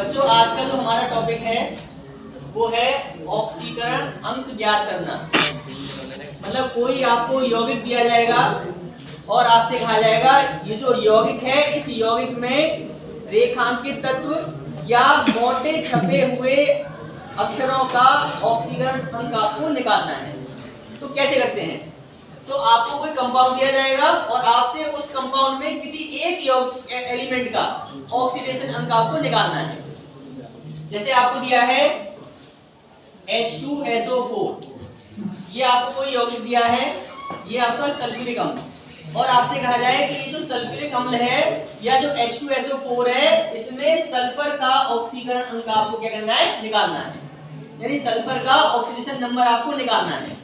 बच्चों आज का जो हमारा टॉपिक है वो है ऑक्सीकरण अंक ज्ञात करना। मतलब कोई आपको यौगिक दिया जाएगा और आपसे कहा जाएगा ये जो यौगिक है इस यौगिक में रेखांकित तत्व या मोटे छपे हुए अक्षरों का ऑक्सीकरण अंक आपको निकालना है। तो कैसे करते हैं? तो आपको कोई कंपाउंड दिया जाएगा और आपसे उस कंपाउंड में किसी एक एलिमेंट का ऑक्सीडेशन अंक आपको निकालना है। जैसे आपको दिया है H2SO4, ये आपको कोई यौगिक दिया है, ये आपका सल्फ्यूरिक अम्ल, और आपसे कहा जाए कि ये जो सल्फ्यूरिक अम्ल है या जो H2SO4 है इसमें सल्फर का ऑक्सीकरण अंक आपको क्या करना है? निकालना है। यानी सल्फर का ऑक्सीडेशन नंबर आपको निकालना है।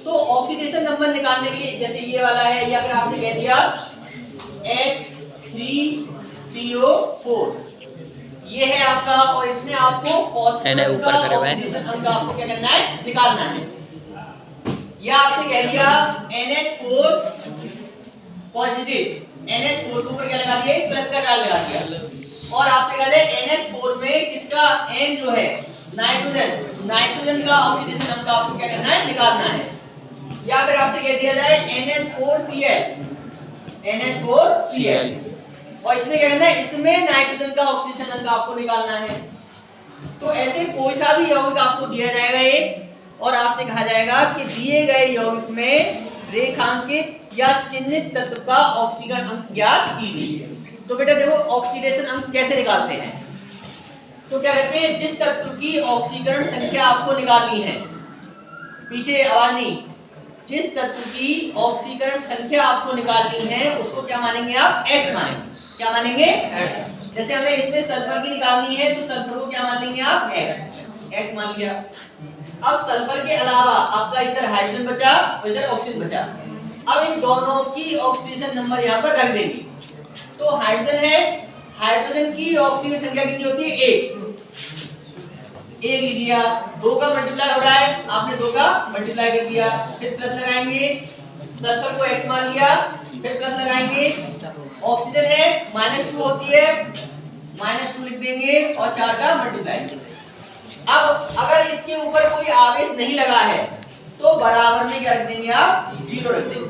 तो ऑक्सीडेशन नंबर निकालने के लिए जैसे ये वाला है, या अगर आपसे कह दिया H3CO4 ये है आपका, और इसमें आपको फास्फोरस का ऑक्सीडेशन अंक आपको क्या करना है? निकालना है। या आपसे कह दिया NH4 पॉजिटिव, NH4 के ऊपर क्या लगा दिया? प्लस का कार्ड लगा दिया, और आपसे कह दिया NH4 में किसका N जो है नाइट्रोजन का ऑक्सीडेशन अंक आपको क्या करना है? निकालना है। या फिर आपसे कह दिया जाए NH4Cl, और इसमें क्या करना है? इसमें नाइट्रोजन का ऑक्सीडेशन अंक आपको निकालना है। तो ऐसे कोई सा भी यौगिक आपको दिया जाएगा एक, और आपसे कहा जाएगा कि दिए गए यौगिक में रेखांकित या चिन्हित तत्व का ऑक्सीकरण अंक ज्ञात कीजिए। तो बेटा देखो ऑक्सीडेशन अंक कैसे निकालते हैं। तो क्या कहते हैं? जिस तत्व की ऑक्सीकरण संख्या आपको निकालनी है, पीछे आवाज नहीं, जिस तत्व की ऑक्सीकरण संख्या आपको निकालनी है उसको क्या मानेंगे आप? X मानेंगे। क्या मानेंगे? X। जैसे हमें इसमें सल्फर की निकालनी है तो सल्फर को क्या मान लेंगे आप? X मान लिया। अब सल्फर के अलावा आपका इधर हाइड्रोजन बचा और इधर ऑक्सीजन बचा। अब इन दोनों की ऑक्सीडेशन नंबर यहाँ पर रख देंगे। तो हाइड्रोजन है, हाइड्रोजन की ऑक्सीजन संख्या कितनी होती है? 1 लिया, 2 का मल्टीप्लाई हो रहा है, आपने 2 का मल्टीप्लाई कर दिया, फिर प्लस लगाएंगे, सल्फर को X मान लिया, फिर प्लस लगाएंगे, ऑक्सीजन है -2 होती है, -2 लिख देंगे और 4 का मल्टीप्लाई। अब अगर इसके ऊपर कोई आवेश नहीं लगा है तो बराबर में क्या रख देंगे आप? 0 रख देंगे।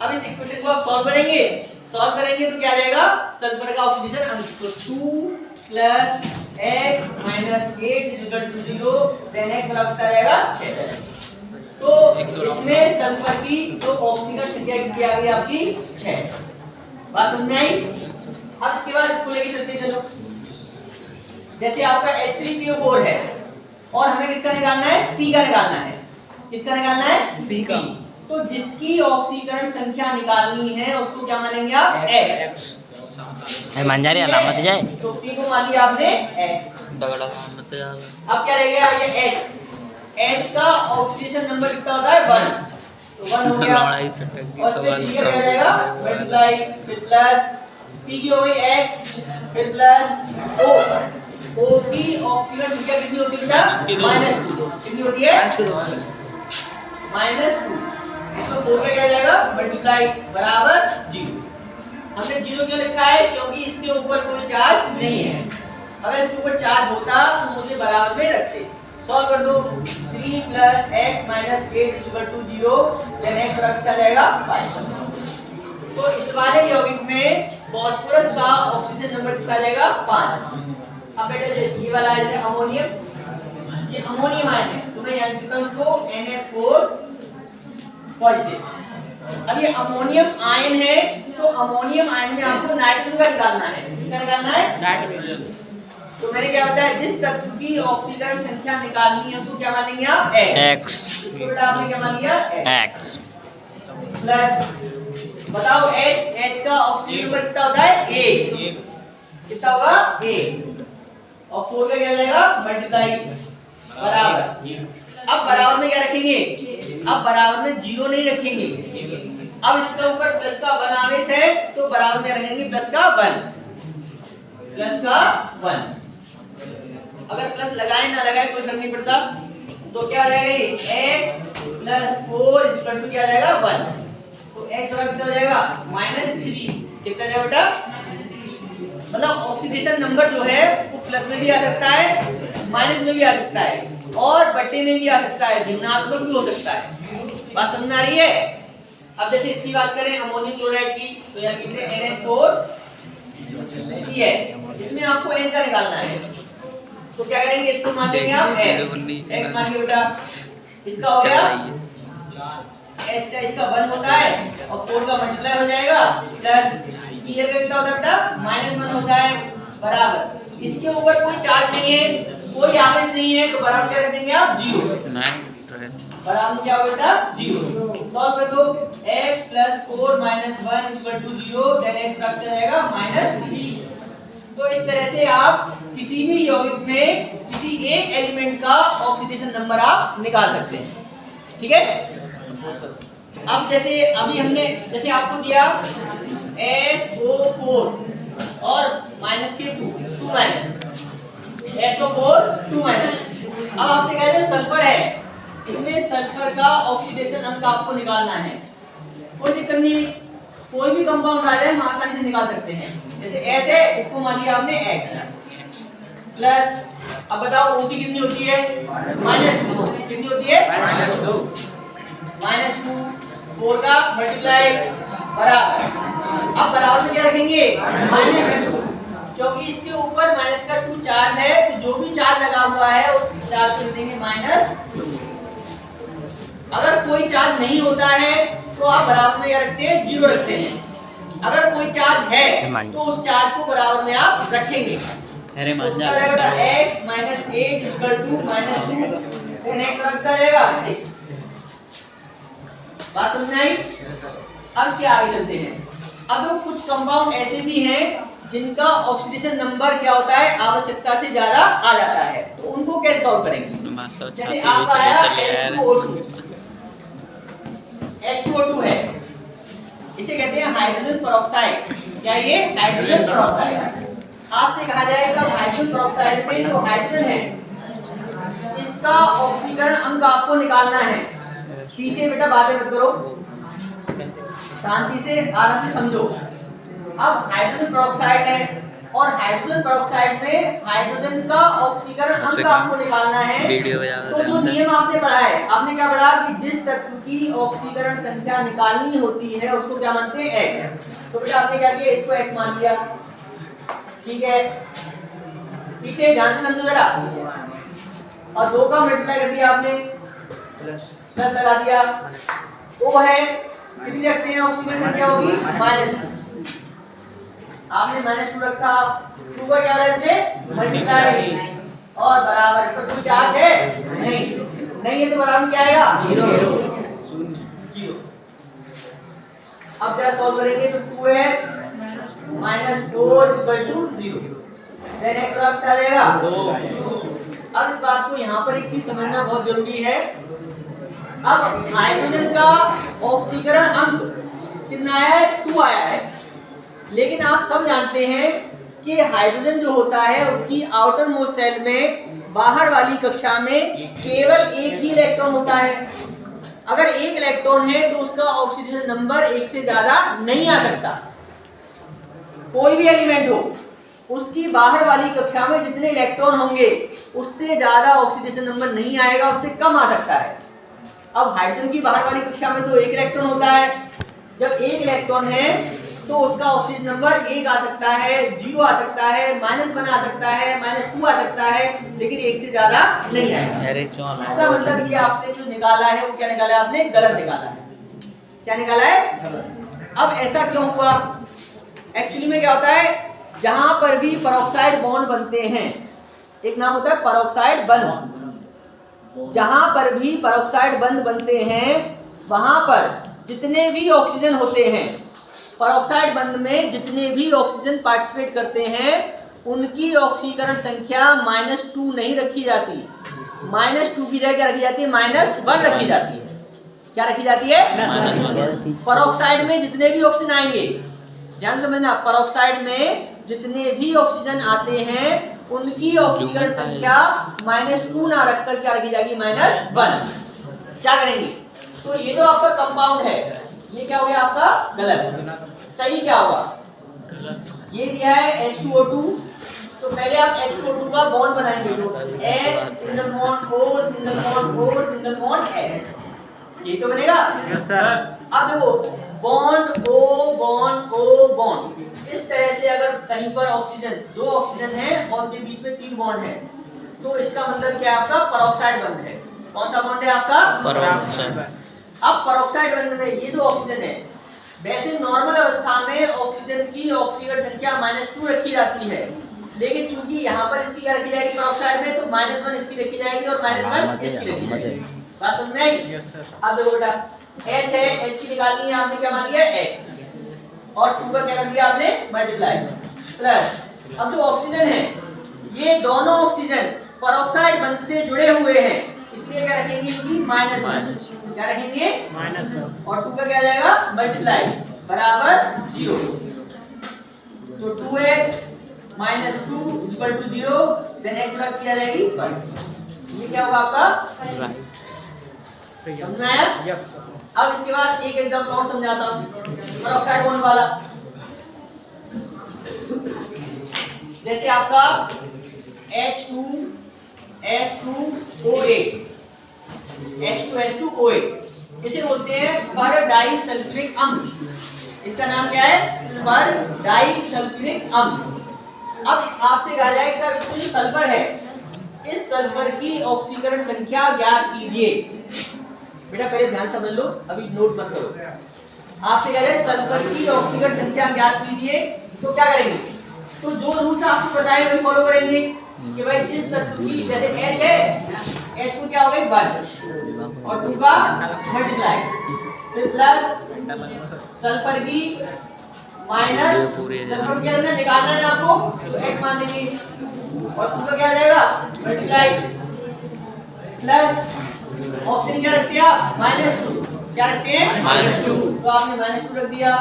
अब इस इक्वेशन को आप सॉल्व करेंगे तो क्या आ जाएगा? सल्फर का ऑक्सीडेशन अंक, तो 2 + X - 8 = 0, देन X बराबर कितना रहेगा? 6। तो इसमें सल्फर की जो ऑक्सीकरण संख्या कितनी आ गई आपकी? 6। बात समझ में आई? अब इसके बाद इसको लेके चलते हैं। चलो जैसे आपका H3PO4 है और हमें किसका निकालना है? P का निकालना है। किसका निकालना है? P का। तो जिसकी ऑक्सीकरण संख्या निकालनी है उसको क्या मानेंगे आप? X। मान जा रही अलामत जाए तो P को मान लिया आपने X। अब क्या रह गया? ये H का ऑक्सीडेशन नंबर कितना होता है? 1। तो 1 हो गया, और इसमें P का क्या जाएगा? मल्टीप्लाई, फिर प्लस, P की हो गई X, फिर प्लस O की ऑक्सीजन संख्या कितनी होती है बेटा? -2। कितनी होती है? -2। इसको 4 का क्या जाएगा? मल्टीप्लाई, बराबर 0। हमने 0 क्यों लिखा है? क्योंकि इसके ऊपर कोई चार्ज नहीं है। अगर इसके ऊपर चार्ज होता तो उसे बराबर में रखते। सॉल्व कर दो, 3 + X - 8 = 0, देन X बराबर कितना जाएगा? 5। तो इस वाले यौगिक में फास्फोरस का ऑक्सीजन नंबर कितना जाएगा? 5। अब बेटा ये वाला है अमोनियम, ये अमोनियम आयन है, तो मैं यहाँ लिखता हूँ इसको NH4 पॉजिटिव। अब ये अमोनियम आयन है, तो अमोनियम आयन में आपको नाइट्रोजन का निकालना है। किसका निकालना है? नाइट्रोजन। तो मैंने क्या बताया? जिस तत्व की ऑक्सीकरण संख्या निकालनी है उसको क्या मानेंगे आप? X। इसको बेटा आपने क्या मान लिया? X। प्लस बताओ H का ऑक्सीजन नंबर कितना होता है? 1। कितना होगा? 1। और 4 का क्या जाएगा? मल्टीप्लाई, बराबर। अब बराबर में क्या रखेंगे? अब बराबर में 0 नहीं रखेंगे। अब इसके ऊपर प्लस का 1 आवेश है तो बराबर में रखेंगे प्लस का 1। अगर प्लस लगाए ना लगाए कोई फर्क नहीं पड़ता। तो क्या आ जाएगा? X + 4 = क्या आ जाएगा? 1। तो X बराबर कितना हो जाएगा? -3। कितना जाएगा बेटा? मतलब ऑक्सीडेशन नंबर जो है वो प्लस में भी आ सकता है, माइनस में भी आ सकता है और बट्टे में भी आ सकता है, भिन्नात्मक भी हो सकता है। बात समझ में आ रही है? अब जैसे इसकी बात करें अमोनियम क्लोराइड की, तो यहाँ लिखते हैं NH4 C है, इसमें आपको N का निकालना है, तो क्या करेंगे, इसको मान लेंगे आप X मानिए बेटा, इसका हो गया H का, इसका 1 होता है और 4 का मल्टीप्लाई हो जाएगा प्लस Cl का कितना होता है बेटा -1 होता है, बराबर इसके ऊपर कोई चार्ज नहीं है, कोई आवेश नहीं है, तो बराबर क्या रख देंगे आप 0, बराबर क्या होगा 0। सॉल्व कर दो, x + 4 - 1 = 0, देन x प्राप्त हो जाएगा -3। तो इस तरह से आप किसी भी यौगिक में किसी एक एलिमेंट का ऑक्सीडेशन नंबर आप निकाल सकते हैं, ठीक है। अब जैसे अभी हमने जैसे आपको दिया SO4 और -2 SO4 2 अब आपसे कह रहे हैं सल्फर है, इसमें सल्फर का ऑक्सीडेशन अंक आपको निकालना है। कोई दिक्कत नहीं, कोई भी कंपाउंड आ जाए हम आसानी से निकाल सकते हैं। जैसे S है, इसको मान लिया आपने X प्लस, अब बताओ OT कितनी होती है -2, कितनी होती है -2, 4 का मल्टीप्लाई बराबर, अब बराबर में क्या रखेंगे -2, क्योंकि इसके ऊपर -2 चार्ज है, तो जो भी चार्ज लगा हुआ है उस चार्ज को देंगे -2। अगर कोई चार्ज नहीं होता है तो आप बराबर में क्या रखते हैं 0 रखते हैं, अगर कोई चार्ज है तो उस चार्ज को बराबर में आप रखेंगे। अरे मान जा बेटा x - 8 = -2, देन x रखता रहेगा 6। बात समझ में आई? अब इसके आगे चलते हैं। अब तो कुछ कंपाउंड ऐसे भी हैं जिनका ऑक्सीडेशन नंबर क्या होता है आवश्यकता से ज्यादा आ जाता है, तो उनको कैसे सॉल्व करेंगे। जैसे आपका आया H2O2 है, इसे कहते हैं हाइड्रोजन पेरोक्साइड। क्या ये हाइड्रोजन पेरोक्साइड? आपसे कहा जाए सब हाइड्रोजन पेरोक्साइड में जो हाइड्रोजन है इसका ऑक्सीकरण अंक आपको निकालना है। पीछे बेटा बातें मत करो, शांति से आराम से समझो। अब हाइड्रोजन पेरोक्साइड है और हाइड्रोजन पेरोक्साइड में हाइड्रोजन का ऑक्सीकरण अंक आपको निकालना है। तो जो नियम आपने पढ़ा है, आपने क्या पढ़ा कि जिस तत्व की ऑक्सीकरण संख्या निकालनी होती है उसको क्या मानते हैं x। तो बेटा आपने क्या किया, इसको x मान लिया, ठीक है। पीछे ध्यान से समझो जरा, और 2 का मल्टीप्लाई कर दिया आपने, प्लस लगा दिया, वो है कितनी रखते हैं ऑक्सीकरण संख्या होगी -2, आपने -2 रखा, 2 का क्या है इसमें मल्टीप्लाई और बराबर, इस पर कोई चार्ज है नहीं है, तो बराबर क्या आएगा 0। अब जरा सॉल्व करेंगे तो 2x - 4 = 0, देन x प्राप्त आ जाएगा 2। अब इस बात को यहाँ पर एक चीज समझना बहुत जरूरी है। अब हाइड्रोजन का ऑक्सीकरण अंक कितना आया है 2 आया है, लेकिन आप सब जानते हैं कि हाइड्रोजन जो होता है उसकी आउटर मोस्ट सेल में बाहर वाली कक्षा में केवल एक ही इलेक्ट्रॉन होता है। अगर एक इलेक्ट्रॉन है तो उसका ऑक्सीडेशन नंबर 1 से ज्यादा नहीं आ सकता। कोई भी एलिमेंट हो, उसकी बाहर वाली कक्षा में जितने इलेक्ट्रॉन होंगे उससे ज्यादा ऑक्सीडेशन नंबर नहीं आएगा, उससे कम आ सकता है। अब हाइड्रोजन की बाहर वाली कक्षा में तो 1 इलेक्ट्रॉन होता है, जब 1 इलेक्ट्रॉन है तो उसका ऑक्सीजन नंबर 1 आ सकता है, 0 आ सकता है, -1 आ सकता है, -2 आ सकता है, लेकिन 1 से ज्यादा नहीं आएगा। इसका मतलब ये आपने जो निकाला है वो क्या निकाला है, आपने गलत निकाला है। क्या निकाला है? अब ऐसा क्यों हुआ? एक्चुअली में क्या होता है, जहां पर भी पेरोक्साइड बॉन्ड बनते हैं, एक नाम होता है पेरोक्साइड बंध, जहां पर भी पेरोक्साइड बंध बनते हैं वहां पर जितने भी ऑक्सीजन होते हैं, पेरोक्साइड बंध में जितने भी ऑक्सीजन पार्टिसिपेट करते हैं उनकी ऑक्सीकरण संख्या -2 नहीं रखी जाती, -2 की जगह क्या रखी जाती है, -1 रखी जाती है। क्या रखी जाती है? पेरोक्साइड में जितने भी ऑक्सीजन आएंगे, ध्यान समझना, पेरोक्साइड में जितने भी ऑक्सीजन आते हैं उनकी ऑक्सीकरण संख्या -2 ना रखकर क्या रखी जाएगी, -1। क्या करेंगे? तो ये जो आपका कंपाउंड है ये क्या हो गया आपका गलत। सही क्या होगा? ये दिया है H2O2, तो पहले आप H2O2 का बॉन्ड बनाएंगे, तो H single bond O single bond O single bond H, ये तो बनेगा। Yes sir. अब देखो बॉन्ड O बॉन्ड, इस तरह से अगर कहीं पर ऑक्सीजन, दो ऑक्सीजन है और उनके बीच में 3 बॉन्ड है, तो इसका मतलब क्या है, आपका पेरोक्साइड बंध है। कौन सा बॉन्ड है आपका? पेरोक्साइड। अब पेरोक्साइड बंध में ये जो ऑक्सीजन है, वैसे नॉर्मल अवस्था में ऑक्सीजन की ऑक्सीजन संख्या -2 रखी जाती है, लेकिन चूंकि यहाँ पर इसकी क्या रखी जाएगी पेरोक्साइड में, तो -1 इसकी रखी जाएगी और -1 इसकी रखी जाएगी। बात समझ में आई? Yes sir. अब देखो बेटा H है, H की निकालनी है, आपने क्या मान लिया X, और 2 का क्या कर दिया आपने मल्टीप्लाई, प्लस अब जो ऑक्सीजन है, ये दोनों ऑक्सीजन पेरोक्साइड बंध से जुड़े हुए हैं, इसलिए क्या रखेंगे इनकी -1, क्या रखेंगे -1, और 2 का क्या आ जाएगा मल्टीप्लाई बराबर 0, तो 2x - 2 = 0, देन x बराबर किया जाएगी 1। ये क्या होगा आपका? समझ में आया? Yes sir. अब इसके बाद एक एग्जांपल और समझाता हूं, पेरोक्साइड बॉन्ड वाला। जैसे आपका H2SO8, H2SO8, इसे बोलते हैं पर डाइसल्फ्यूरिक अम्ल। इसका नाम क्या है? पर डाइसल्फ्यूरिक अम्ल। अब आपसे कहा जाए कि साहब इसमें जो सल्फर है, इस सल्फर की ऑक्सीकरण संख्या ज्ञात कीजिए। बेटा पहले ध्यान समझ लो, अभी नोट मत करो। आपसे कह रहे हैं सल्फर की ऑक्सीकरण संख्या ज्ञात कीजिए, तो क्या करेंगे? तो जो रूल्स आपको बताए वही फॉलो करेंगे कि भाई जिस तत्व की, जैसे H है, H को क्या हो गई 1 और 2 का मल्टीप्लाई, फिर प्लस सल्फर की माइनस सल्फर के अंदर निकालना है आपको, तो X मान लेंगे, और 2 का क्या आ जाएगा मल्टीप्लाई, प्लस ऑप्शन क्या रखते हैं आप -2, क्या रखते हैं -2, तो आपने -2 रख दिया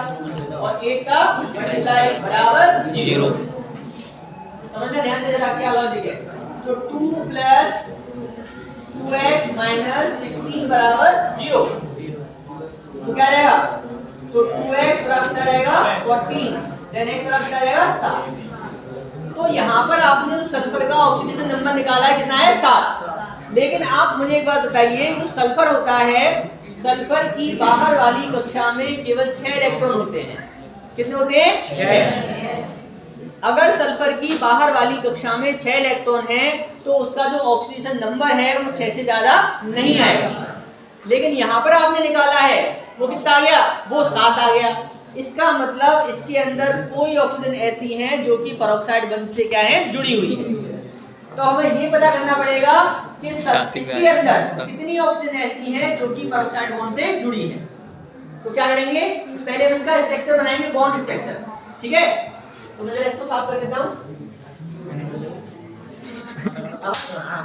और 8 का मल्टीप्लाई बराबर 0। समझना ध्यान से जरा क्या लॉजिक है। तो 2 + 2x - 16 बराबर 0, तो क्या रहेगा? तो 2x बराबर कितना रहेगा 14, देन x बराबर कितना रहेगा 7। तो यहाँ पर आपने जो सल्फर का ऑक्सीडेशन नंबर निकाला है कितना है 7। लेकिन आप मुझे एक बात बताइए, जो सल्फर होता है, सल्फर की बाहर वाली कक्षा में केवल 6 इलेक्ट्रॉन होते हैं। कितने होते हैं? 6। अगर सल्फर की बाहर वाली कक्षा में 6 इलेक्ट्रॉन हैं, तो उसका जो ऑक्सीडेशन नंबर है वो 6 से ज्यादा नहीं आएगा। लेकिन यहाँ पर आपने निकाला है, वो कितना आ गया? वो 7 आ गया। इसका मतलब इसके अंदर कोई ऑक्सीजन ऐसी है जो कि पेरोक्साइड बंध से क्या है, जुड़ी हुई है। तो हमें ये पता करना पड़ेगा कि इसके अंदर कितनी ऑक्सीजन ऐसी हैं जो कि पेरोक्साइड बॉन्ड से जुड़ी है। तो क्या करेंगे? पहले इसका स्ट्रक्चर बनाएंगे, बॉन्ड स्ट्रक्चर, ठीक है? तो मैं जरा इसको साफ कर देता हूं।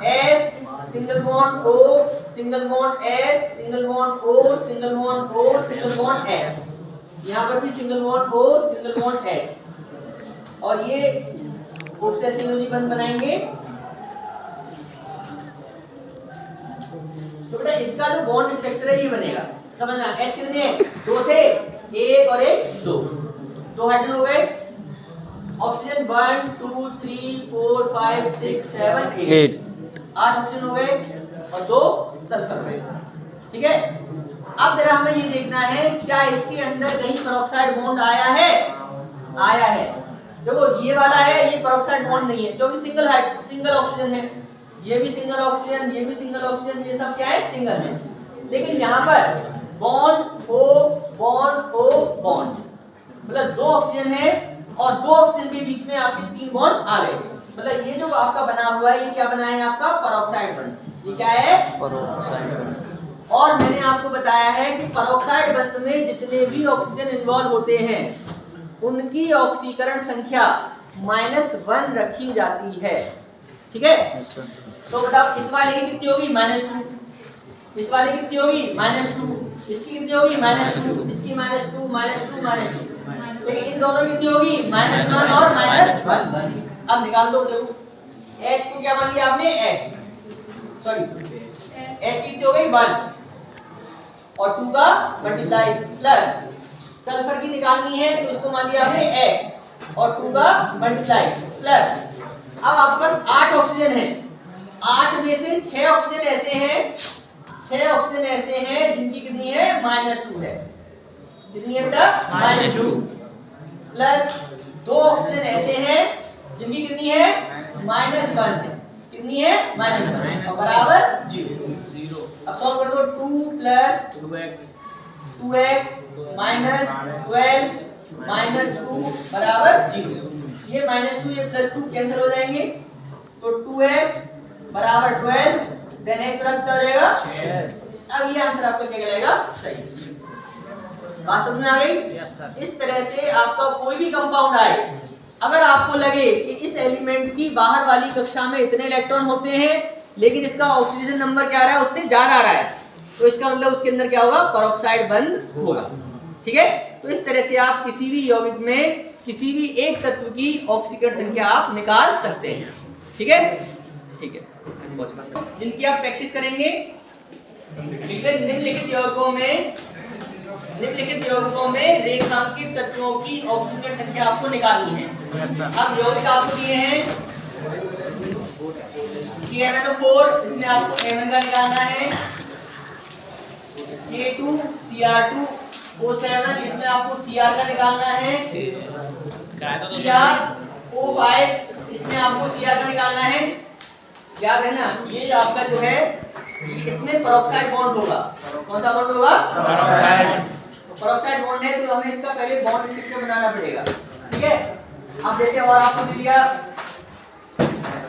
S single bond O single bond S single bond O single bond O single bond S, यहाँ पर भी single bond O single bond H, और ये ऑक्सीजन सिंगल बॉन्ड बनाएंगे। तो बेटा इसका जो बॉन्ड स्ट्रक्चर है ये बनेगा, समझना। H कितने हैं? 2 थे, 1 और 1 2, 2 हाइड्रोजन हो गए। ऑक्सीजन 1 2 3 4 5 6 7 8, 8 ऑक्सीजन हो गए और 2 सल्फर हो गए, ठीक है? अब जरा हमें ये देखना है क्या इसके अंदर कहीं पेरोक्साइड बॉन्ड आया है? आया है। देखो ये वाला है, ये पेरोक्साइड बॉन्ड नहीं है क्योंकि सिंगल ऑक्सीजन है। ये भी सिंगल ऑक्सीजन, ये भी सिंगल ऑक्सीजन, ये सब क्या है? सिंगल है। लेकिन यहाँ पर bond O bond O bond, मतलब 2 ऑक्सीजन है और 2 ऑक्सीजन के बीच में आपके 3 बॉन्ड आ गए। मतलब ये जो आपका बना हुआ है, ये क्या बना है आपका? Peroxide bond. ये क्या है? Peroxide bond. और मैंने आपको बताया है कि पेरोक्साइड बॉन्ड में जितने भी ऑक्सीजन इन्वॉल्व होते हैं, उनकी ऑक्सीकरण संख्या -1 रखी जाती है, ठीक है? तो बताओ इस वाले की कितनी होगी? -2, इस वाले की कितनी होगी? -2, इसकी कितनी होगी? -2, इसकी -2 -2 -2, लेकिन इन दोनों की कितनी होगी? -1 और -1। अब निकाल दो। देखो H को क्या मान लिया आपने? H, सॉरी H की कितनी हो गई? 1 और 2 का मल्टीप्लाई, प्लस सल्फर की निकालनी है तो इसको मान लिया आपने X, और 2 का मल्टीप्लाई प्लस, अब आपके पास 8 ऑक्सीजन है, 8 में से 6 ऑक्सीजन ऐसे हैं, 6 ऑक्सीजन ऐसे हैं जिनकी कितनी है -2 है, कितनी है बेटा -2, प्लस 2 ऑक्सीजन ऐसे हैं जिनकी कितनी है -1 है, कितनी है -1 और बराबर 0। अब सॉल्व कर दो, 2 प्लस 2x माइनस 12 माइनस 2 बराबर 0। ये -2 ये +2 कैंसिल हो जाएंगे, तो 2x बराबर 12 देन x बराबर कितना हो जाएगा 6। अब ये आंसर आपका क्या कहलाएगा, सही। बात समझ में आ गई? इस तरह से आपका कोई भी कंपाउंड आए, अगर आपको लगे कि इस एलिमेंट की बाहर वाली कक्षा में इतने इलेक्ट्रॉन होते हैं लेकिन इसका ऑक्सीजन नंबर क्या आ रहा है उससे ज्यादा आ रहा है, तो इसका मतलब उसके अंदर क्या होगा, पेरोक्साइड बंद होगा। ठीक है, तो इस तरह से आप किसी भी यौगिक में किसी भी एक तत्व की ऑक्सीकरण संख्या आप निकाल सकते हैं। ठीक है, ठीक है, जिनकी आप प्रैक्टिस करेंगे, निम्नलिखित यौगिकों में रेखांकित तत्वों की ऑक्सीकरण संख्या आपको निकालनी है। अब यौगिक आपको दिए हैं KMnO4, इसमें आपको Mn का निकालना है, K2Cr2O7, इसमें आपको Cr का निकालना है, CrO5, इसमें आपको Cr का निकालना है। याद है ना, ये जो आपका जो है इसमें पेरोक्साइड बॉन्ड होगा, कौन सा बॉन्ड होगा, पेरोक्साइड बॉन्ड है, तो हमें इसका पहले बॉन्ड स्ट्रक्चर बनाना पड़ेगा। ठीक है, अब जैसे और आपको दिया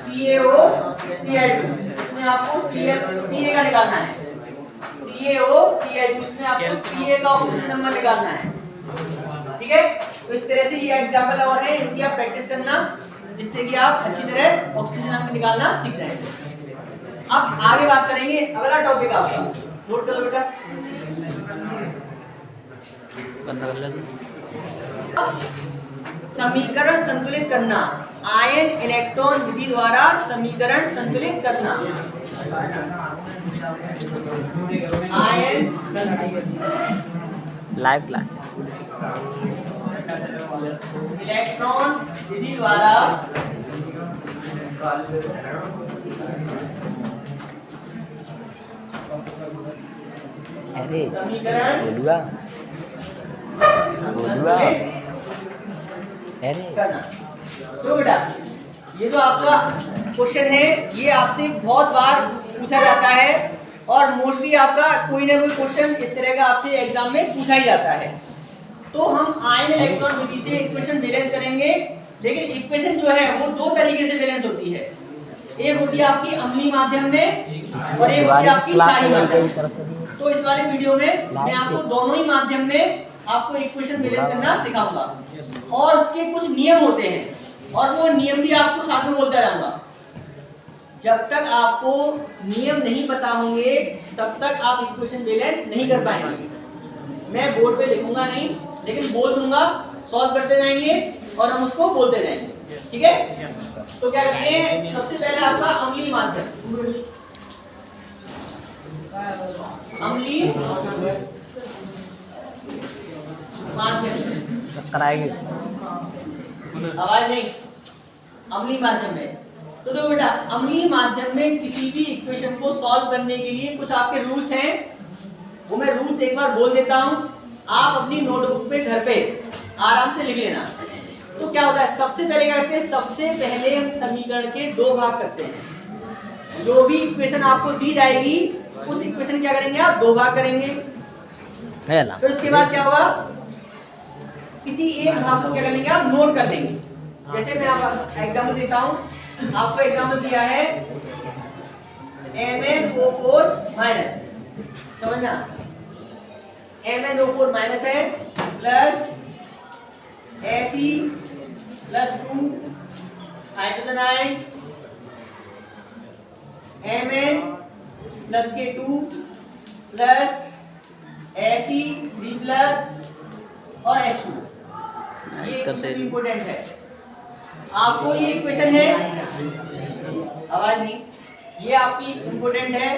CaOCl2, इसमें आपको Ca का निकालना है, CaOCl2, इसमें आपको Ca का ऑक्सीजन नंबर निकालना है। ठीक है, तो इस तरह से ये एग्जांपल और है, इनकी आप प्रैक्टिस करना जिससे कि आप अच्छी तरह ऑक्सीजन नंबर निकालना सीख जाएंगे। अब आगे बात करेंगे, अगला टॉपिक आपका नोट कर लो बेटा, समीकरण संतुलित करना, आयन इलेक्ट्रॉन विधि द्वारा समीकरण संतुलित करना। आयन लाइव क्लास इलेक्ट्रॉन विधि द्वारा अरे समीकरण बोलूआ अरे करना। तो बेटा ये जो आपका क्वेश्चन है ये आपसे बहुत बार पूछा जाता है और मोस्टली आपका कोई ना कोई क्वेश्चन इस तरह का आपसे एग्जाम में पूछा ही जाता है। तो हम आयन इलेक्ट्रॉन विधि से इक्वेशन बैलेंस करेंगे, लेकिन इक्वेशन जो है वो दो तरीके से बैलेंस होती है, एक होती है आपकी अम्लीय माध्यम में और एक होती है आपकी क्षारीय माध्यम में। तो इस वाले वीडियो में मैं आपको दोनों ही माध्यम में आपको इक्वेशन बैलेंस करना सिखाऊंगा और उसके कुछ नियम होते हैं और वो नियम भी आपको साथ में बोलता रहूंगा। जब तक आपको नियम नहीं पता होंगे तब तक आप इक्वेशन बैलेंस नहीं कर पाएंगे। मैं बोर्ड पे लिखूंगा नहीं, लेकिन बोल दूंगा, सॉल्व करते जाएंगे और हम उसको बोलते जाएंगे। ठीक है, तो क्या करते हैं, सबसे पहले आपका अम्लीय माध्यम, अम्लीय माध्यम कराएंगे आवाज नहीं, अम्लीय माध्यम में। तो देखो बेटा, अम्लीय माध्यम में किसी भी इक्वेशन को सॉल्व करने के लिए कुछ आपके रूल्स हैं, वो मैं रूल्स एक बार बोल देता हूं, आप अपनी नोटबुक पे घर पे आराम से लिख लेना। तो क्या होता है, सबसे पहले क्या करते हैं, सबसे पहले हम समीकरण के दो भाग करते हैं। जो भी इक्वेशन आपको दी जाएगी उस इक्वेशन क्या करेंगे आप, दो भाग करेंगे। फिर उसके बाद क्या होगा, किसी एक भाग को क्या करेंगे आप, नोट कर लेंगे। जैसे मैं आपको एग्जाम्पल देता हूं, आपको एग्जाम्पल दिया है MnO4 माइनस, समझना MnO4 माइनस है plus Fe+2 hydrogen ion Mn plus K2 plus Fe3+ और H2। ये इम्पोर्टेंट है, आपको ये इक्वेशन है, आवाज नहीं, ये आपकी इम्पोर्टेंट है।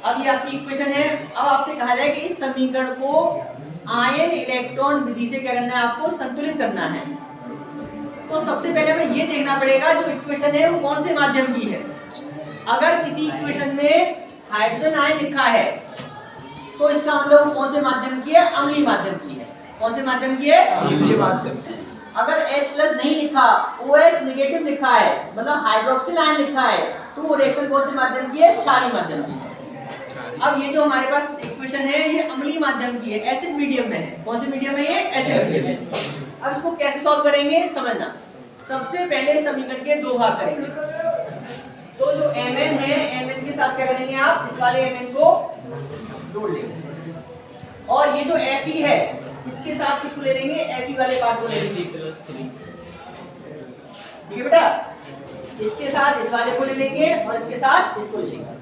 अब ये आपकी इक्वेशन है, अब आपसे कहा जाए कि इस समीकरण को आयन इलेक्ट्रॉन विधि से क्या करना है, आपको संतुलित करना है। तो सबसे पहले हमें ये देखना पड़ेगा जो इक्वेशन है वो कौन से माध्यम की है। अगर किसी इक्वेशन में हाइड्रोजन आयन लिखा है तो इसका मतलब वो कौन से माध्यम की है, अम्लीय माध्यम की है। कौन से माध्यम की है, अम्लीय माध्यम। अगर H+ नहीं लिखा, OH नेगेटिव लिखा है, मतलब हाइड्रोक्सिल आयन लिखा है, तो वो रिएक्शन कौन से माध्यम की है, क्षारीय माध्यम की है। अब ये जो हमारे पास इक्वेशन है ये अम्लीय माध्यम की है, एसिड मीडियम में है। कौन से मीडियम है ये, एसिड मीडियम। अब इसको कैसे सॉल्व करेंगे समझना। सबसे पहले समीकरण के दो भाग करेंगे। तो जो Mn है, Mn के साथ क्या करेंगे आप, इस वाले Mn को जोड़ लेंगे, और ये जो Fe है इसके साथ किसको ले लेंगे, Fe वाले पार्ट को ले लेंगे। ठीक है बेटा, इसके साथ इस वाले को ले लेंगे और इसके साथ इसको ले लेंगे।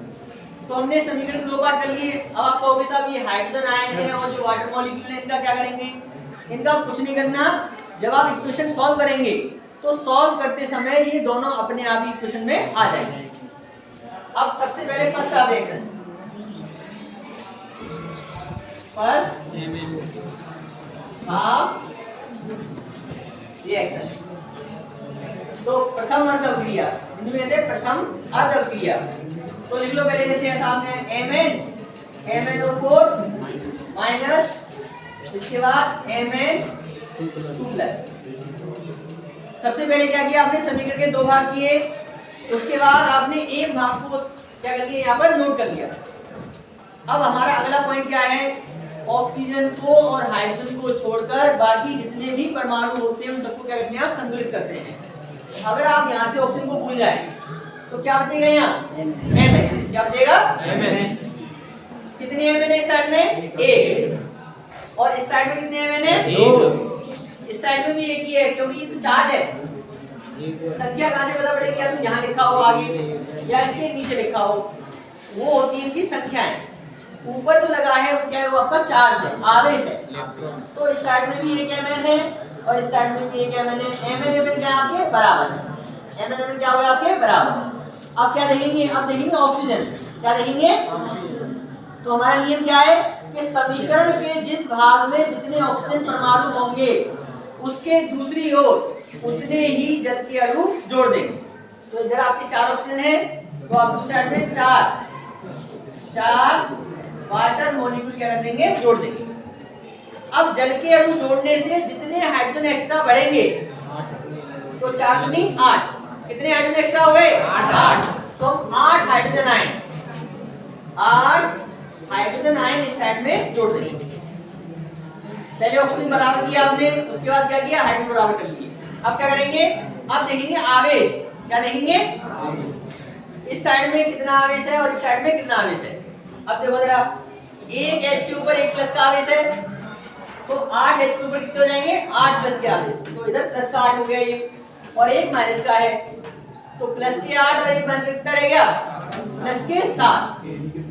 तो हमने समीकरण के दो पार्ट कर लिए। अब आप कहोगे साहब ये हाइड्रोजन आयन है और जो वाटर मॉलिक्यूल है इनका क्या करेंगे। इनका कुछ नहीं करना। जब आप इक्वेशन सॉल्व करेंगे तो सॉल्व करते समय ये दोनों अपने आप ही इक्वेशन में आ जाएंगे। अब सबसे पहले first half reaction, first half reaction. तो प्रथम अर्ध अभिक्रिया, हिंदी में कहते हैं प्रथम अर्ध अभिक्रिया। तो लिख लो पहले जैसे सामने MnO4 माइनस, इसके बाद Mn2+। सबसे पहले क्या किया आपने, समीकरण के दो भाग किए, उसके बाद आपने एक भाग को क्या कर लिया, यहाँ पर नोट कर लिया। अब हमारा अगला पॉइंट क्या है, ऑक्सीजन को और हाइड्रोजन को छोड़कर बाकी जितने भी परमाणु होते हैं उन सबको क्या करते हैं, आप संतुलित करते हैं। अगर आप यहाँ से ऑक्सीजन को भूल जाए तो क्या बचेगा, यहाँ Mn। क्या बचेगा, Mn। कितने Mn है इस साइड में, एक, और इस साइड में कितने Mn है, दो। इस साइड में भी एक ही है क्योंकि ये तो चार्ज है। संख्या कहाँ से पता पड़ेगी, या तो यहाँ लिखा हो आगे या इसके नीचे लिखा हो, वो होती है इनकी संख्याएं। ऊपर जो लगा है वो क्या है, वो आपका चार्ज है, आवेश है। तो इस साइड में भी एक Mn है और इस साइड में भी एक Mn है। Mn क्या आपके बराबर है, Mn क्या होगा आपके बराबर। अब क्या देखेंगे, अब देखेंगे ऑक्सीजन, क्या देखेंगे। तो हमारा नियम क्या है कि समीकरण के जिस भाग में जितने ऑक्सीजन परमाणु होंगे उसके दूसरी ओर उतने ही जल के अणु जोड़ देंगे। तो इधर आपके 4 ऑक्सीजन है तो आप दूसरी साइड में 4 वाटर मॉलिक्यूल क्या कर देंगे, जोड़ देंगे। अब जल के अणु जोड़ने से जितने हाइड्रोजन एक्स्ट्रा बढ़ेंगे, तो 4 दूनी 8, कितने हाइड्रोजन एक्स्ट्रा हो गए, 8। तो 8 हाइड्रोजन आयन, 8 हाइड्रोजन आयन इस साइड में जोड़ देंगे। पहले ऑक्सीजन बराबर किया आपने, उसके बाद क्या किया, हाइड्रोजन बराबर कर लिए। अब क्या करेंगे, अब देखेंगे आवेश, क्या देखेंगे, इस साइड में कितना आवेश है और इस साइड में कितना आवेश है। अब देखो जरा, एक H के ऊपर एक प्लस का आवेश है, तो 8 H के ऊपर कितने हो जाएंगे, 8 प्लस के आवेश। तो इधर प्लस का 8 हो गया ये, और एक माइनस का है, तो प्लस के 8 और एक माइनस कितना रह गया, प्लस के 7।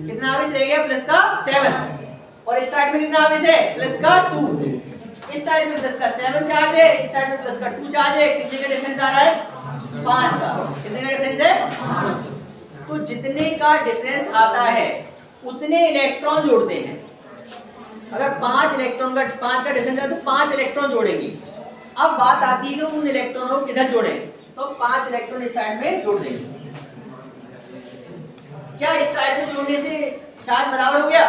कितना आवेश रह गया, प्लस का 7। और इस साइड में कितना आवेश है, प्लस का 2। इस साइड में प्लस का 7 चार्ज है, इस साइड में प्लस का 2 चार्ज है। कितने का डिफरेंस आ रहा है, 5 का। कितने का डिफरेंस है, तो जितने का डिफरेंस आता है उतने इलेक्ट्रॉन जोड़ते हैं। अगर 5 इलेक्ट्रॉन का 5 का डिफरेंस है तो 5 इलेक्ट्रॉन जोड़ेंगे। अब बात आती है कि उन इलेक्ट्रॉनों को किधर जोड़ें, तो 5 इलेक्ट्रॉन इस साइड में जोड़ देंगे। क्या इस साइड में जोड़ने से चार्ज बराबर हो गया,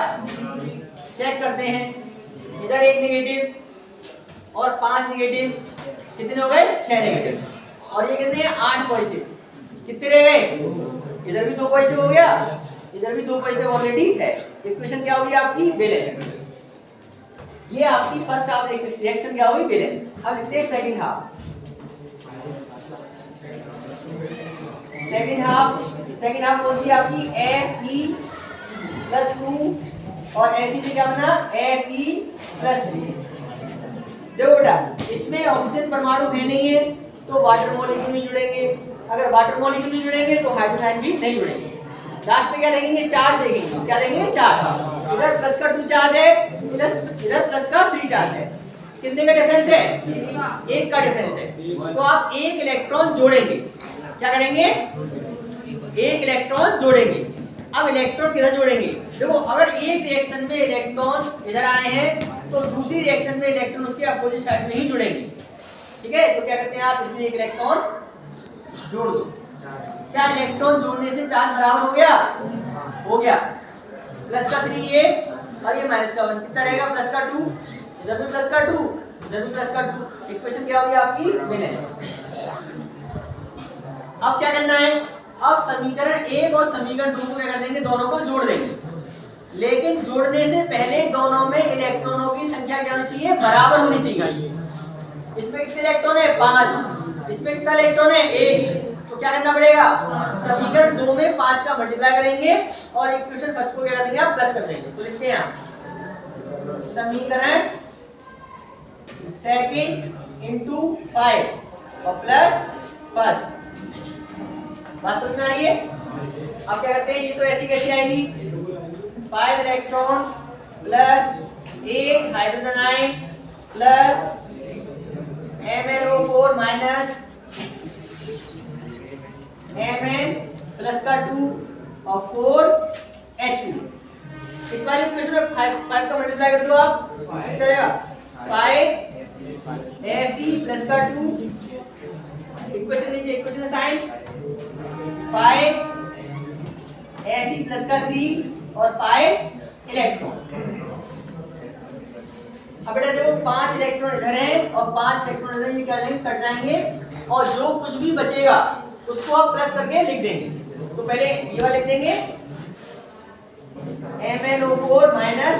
चेक करते हैं। इधर एक नेगेटिव और 5 नेगेटिव, कितने हो गए, 6 नेगेटिव। और ये कितने हैं, 8 पॉजिटिव। कितने रह गए, इधर भी 2 पॉजिटिव हो गया, इधर भी 2 पॉजिटिव ऑलरेडी है। इक्वेशन क्या होगी आपकी, बैलेंस। ये आपकी फर्स्ट हाफ रिएक्शन क्या होगी, बैलेंस। अब लिखते हैं सेकंड हाफ। सेकंड हाफ कौन सी आपकी, Fe+2 और Fe से क्या बना, Fe+3। देखो बेटा, इसमें ऑक्सीजन परमाणु है नहीं है तो वाटर मॉलिक्यूल नहीं जुड़ेंगे। अगर वाटर मॉलिक्यूल नहीं जुड़ेंगे तो हाइड्रोजन आयन भी नहीं जुड़ेंगे। लास्ट में क्या देखेंगे, चार्ज देखेंगे। क्या देखेंगे, चार्ज। इधर प्लस का 2 चार्ज है, इधर प्लस का 3 चार्ज है। कितने का डिफरेंस है, 1 का डिफरेंस है। तो आप एक इलेक्ट्रॉन जोड़ेंगे, क्या करेंगे, एक इलेक्ट्रॉन जोड़ेंगे। अब इलेक्ट्रॉन किधर जोड़ेंगे, देखो अगर एक रिएक्शन में इलेक्ट्रॉन इधर आए हैं तो दूसरी रिएक्शन में इलेक्ट्रॉन उसके अपोजिट साइड में ही जुड़ेंगे। ठीक है, तो क्या करते हैं आप, इसमें एक इलेक्ट्रॉन जोड़ दो। क्या इलेक्ट्रॉन जोड़ने से चार्ज बराबर हो गया? हो गया। प्लस का 3 ये और ये माइनस का 1 कितना रहेगा? प्लस का 2, इधर भी प्लस का 2, इधर भी प्लस का 2। इक्वेशन क्या होगी आपकी? बैलेंस। अब क्या करना है, अब समीकरण 1 और समीकरण 2 को क्या कर देंगे, दोनों को जोड़ देंगे। लेकिन जोड़ने से पहले दोनों में इलेक्ट्रॉनों की संख्या क्या होनी चाहिए? बराबर होनी चाहिए। इसमें कितने इलेक्ट्रॉन है? 5। इसमें कितना इलेक्ट्रॉन है? 1। तो क्या करना पड़ेगा, समीकरण 2 में 5 का मल्टीप्लाई करेंगे और इक्वेशन फर्स्ट को क्या कर देंगे आप? प्लस कर देंगे। तो लिखते हैं आप समीकरण सेकंड इंटू 5 और प्लस फर्स्ट। बात समझ में आ रही है? अब क्या करते हैं, ये तो ऐसी कैसी आएगी, 5 electron plus 8 hydrogen ion plus MnO4 minus Mn plus का 2 और 4H2। इस वाली इक्वेशन में 5 का मल्टीप्लाई कर दो आप, कितना रहेगा? 5 Fe प्लस का 2, इक्वेशन नीचे इक्वेशन में साइन 5 Fe प्लस का 3 और 5 इलेक्ट्रॉन। अब बेटा देखो 5 इलेक्ट्रॉन इधर हैं और 5 इलेक्ट्रॉन इधर, ये क्या करेंगे? कट जाएंगे और जो कुछ भी बचेगा उसको आप प्लस करके लिख देंगे। तो पहले ये वाला लिख देंगे MnO4 minus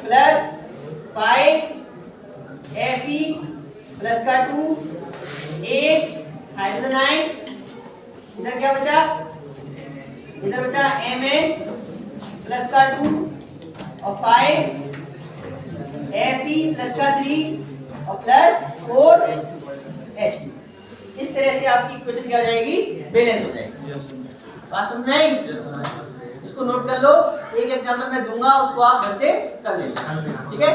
plus 5 Fe plus का 2 8 हाइड्रोजन आयन, इधर क्या बचा? इधर बचा Mn प्लस का 2 और 5 Fe प्लस का 3 और प्लस 4H2। इस तरह से आपकी इक्वेशन क्या हो जाएगी? बैलेंस हो जाएगी। बात समझ में आई? इसको नोट कर लो, एक एग्जांपल मैं दूंगा, उसको आप घर से कर लेना। ठीक है।